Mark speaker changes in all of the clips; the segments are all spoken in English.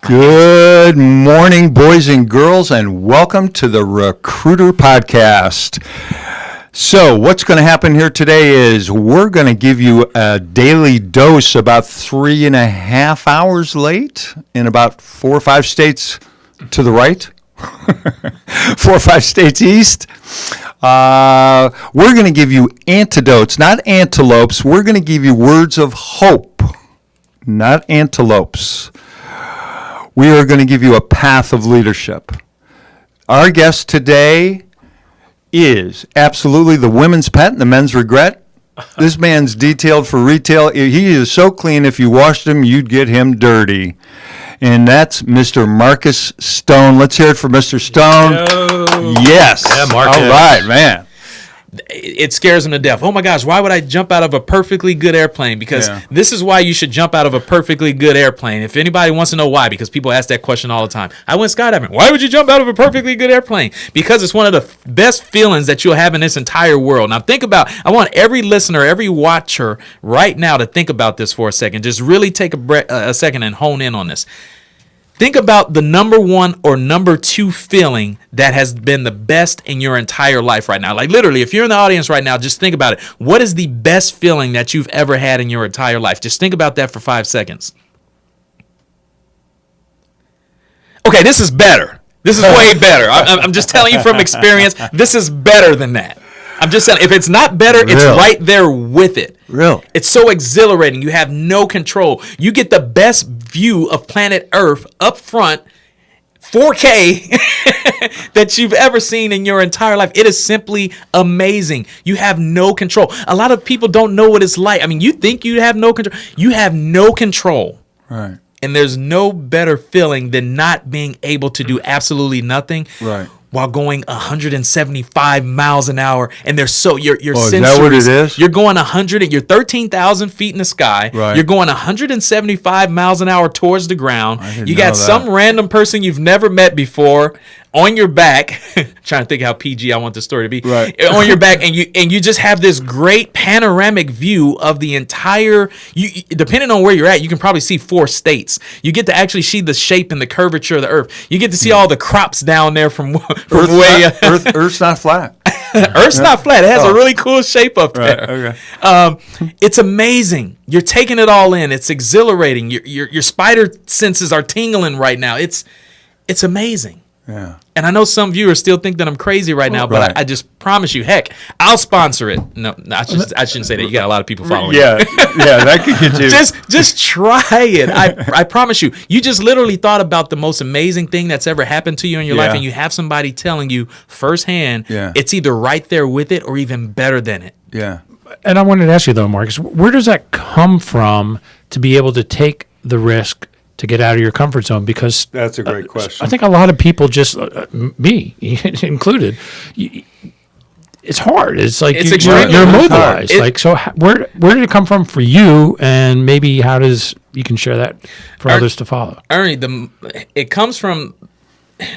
Speaker 1: Good morning, boys and girls, and welcome to the Recruiter Podcast. So what's going to happen here today is we're going to give you a daily dose about 3.5 hours late in about 4 or 5 states to the right, 4 or 5 states east. We're going to give you antidotes, not antelopes. We're going to give you words of hope, not antelopes. We are going to give you a path of leadership. Our guest today is absolutely the women's pet and the men's regret. This man's detailed for retail. He is so clean, if you washed him, you'd get him dirty. And that's Mr. Markiss Stone. Let's hear it for Mr. Stone.
Speaker 2: Yo.
Speaker 1: Yes.
Speaker 2: Yeah, Markiss.
Speaker 1: All right, man.
Speaker 2: It scares them to death. Oh my gosh, why would I jump out of a perfectly good airplane? Because this is why you should jump out of a perfectly good airplane. If anybody wants to know why, because people ask that question all the time. I went skydiving. Why would you jump out of a perfectly good airplane? Because it's one of the best feelings that you'll have in this entire world. Now think about, I want every listener, every watcher right now to think about this for a second. Just really take a second and hone in on this. Think about the number one or number two feeling that has been the best in your entire life right now. Like literally, if you're in the audience right now, just think about it. What is the best feeling that you've ever had in your entire life? Just think about that for 5 seconds. Okay, this is better. This is way better. I'm just telling you from experience, this is better than that. I'm just saying, if it's not better, it's right there with it.
Speaker 1: Real.
Speaker 2: It's so exhilarating. You have no control. You get the best view of planet Earth up front, 4K, that you've ever seen in your entire life. It is simply amazing. You have no control. A lot of people don't know what it's like. I mean, you think you have no control. You have no control.
Speaker 1: Right.
Speaker 2: And there's no better feeling than not being able to do absolutely nothing.
Speaker 1: Right.
Speaker 2: While going 175 miles an hour, and they're so your
Speaker 1: Is that what it is?
Speaker 2: You're going 100. You're 13,000 feet in the sky.
Speaker 1: Right.
Speaker 2: You're going 175 miles an hour towards the ground. You got
Speaker 1: know that.
Speaker 2: some random person you've never met before on your back. Trying to think how PG I want the story to be.
Speaker 1: Right.
Speaker 2: On your back, and you just have this great panoramic view of the entire. You depending on where you're at, you can probably see 4 states. You get to actually see the shape and the curvature of the Earth. You get to see all the crops down there from way.
Speaker 1: Earth's not flat.
Speaker 2: Earth's not flat. It has a really cool shape up there.
Speaker 1: Right, okay.
Speaker 2: It's amazing. You're taking it all in. It's exhilarating. Your spider senses are tingling right now. It's amazing.
Speaker 1: Yeah.
Speaker 2: And I know some viewers still think that I'm crazy right now, but I just promise you, heck, I'll sponsor it. No, I shouldn't say that. You got a lot of people following.
Speaker 1: Yeah, that could get you.
Speaker 2: Just try it. I promise you. You just literally thought about the most amazing thing that's ever happened to you in your life, and you have somebody telling you firsthand, it's either right there with it or even better than it.
Speaker 1: Yeah.
Speaker 3: And I wanted to ask you though, Marcus, where does that come from to be able to take the risk to get out of your comfort zone? Because
Speaker 1: that's a great question.
Speaker 3: I think a lot of people, just me included, it's hard. It's like you're immobilized. So where did it come from for you? And maybe you can share that for others to follow.
Speaker 2: Ernie, it comes from.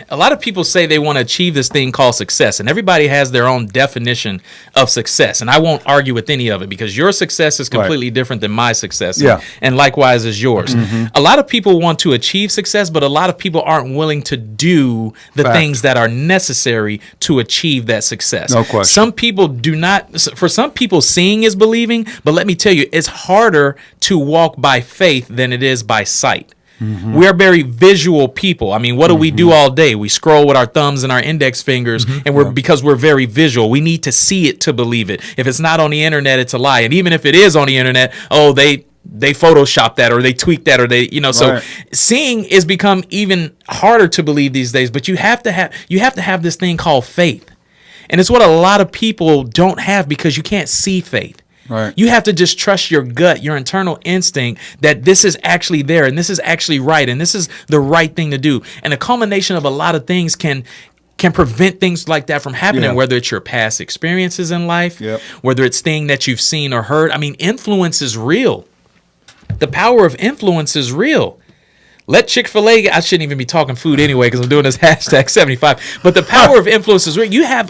Speaker 2: A lot of people say they want to achieve this thing called success, and everybody has their own definition of success. And I won't argue with any of it because your success is completely different than my success, and likewise is yours. Mm-hmm. A lot of people want to achieve success, but a lot of people aren't willing to do the things that are necessary to achieve that success.
Speaker 1: No question.
Speaker 2: Some people do not. For some people, seeing is believing, but let me tell you, it's harder to walk by faith than it is by sight. Mm-hmm. We are very visual people. I mean, what do we do all day? We scroll with our thumbs and our index fingers, and because we're very visual. We need to see it to believe it. If it's not on the internet, it's a lie. And even if it is on the internet, they Photoshop that or they tweak that or so seeing is become even harder to believe these days. But you have to have this thing called faith, and it's what a lot of people don't have because you can't see faith.
Speaker 1: Right.
Speaker 2: You have to just trust your gut, your internal instinct that this is actually there and this is actually right and this is the right thing to do. And a culmination of a lot of things can prevent things like that from happening, whether it's your past experiences in life, whether it's things that you've seen or heard. I mean, influence is real. The power of influence is real. Let Chick-fil-A, I shouldn't even be talking food anyway because I'm doing this hashtag 75. But the power of influence is real. You have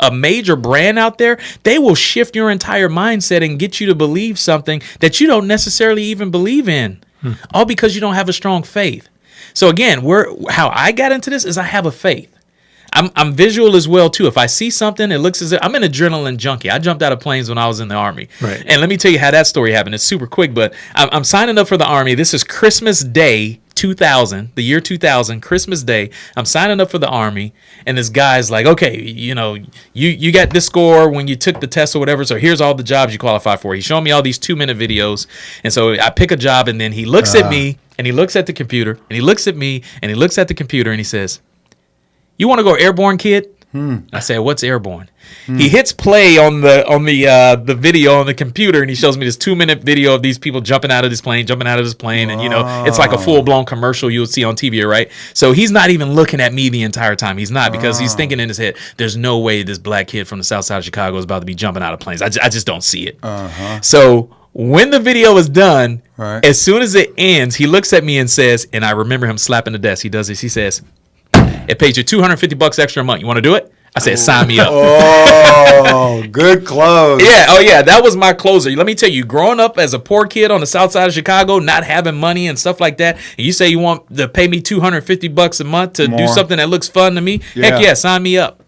Speaker 2: a major brand out there. They will shift your entire mindset and get you to believe something that you don't necessarily even believe in. All because you don't have a strong faith. So again, how I got into this is I have a faith. I'm visual as well too. If I see something, it looks as if I'm an adrenaline junkie. I jumped out of planes when I was in the Army.
Speaker 3: Right.
Speaker 2: And let me tell you how that story happened. It's super quick, but I'm signing up for the Army. This is Christmas Day 2000, the year 2000, Christmas Day. I'm signing up for the Army, and this guy's like, okay, you got this score when you took the test or whatever, so here's all the jobs you qualify for. He's showing me all these 2-minute videos, and so I pick a job, and then he looks at me, and he looks at the computer, and he looks at me, and he looks at the computer, and he says, "You want to go airborne, kid?" I said, "What's airborne?" He hits play on the video on the computer, and he shows me this 2-minute video of these people jumping out of this plane, and it's like a full blown commercial you would see on TV, right? So he's not even looking at me the entire time. He's not, because he's thinking in his head, "There's no way this black kid from the south side of Chicago is about to be jumping out of planes. I just don't see it." So when the video is done, as soon as it ends, he looks at me and says, and I remember him slapping the desk. He does this. He says, "It pays you $250 extra a month. You want to do it?" I said, "Sign me up."
Speaker 1: Oh, good close.
Speaker 2: Yeah. Oh, yeah. That was my closer. Let me tell you, growing up as a poor kid on the south side of Chicago, not having money and stuff like that, and you say you want to pay me $250 a month to do something that looks fun to me, heck yeah, sign me up.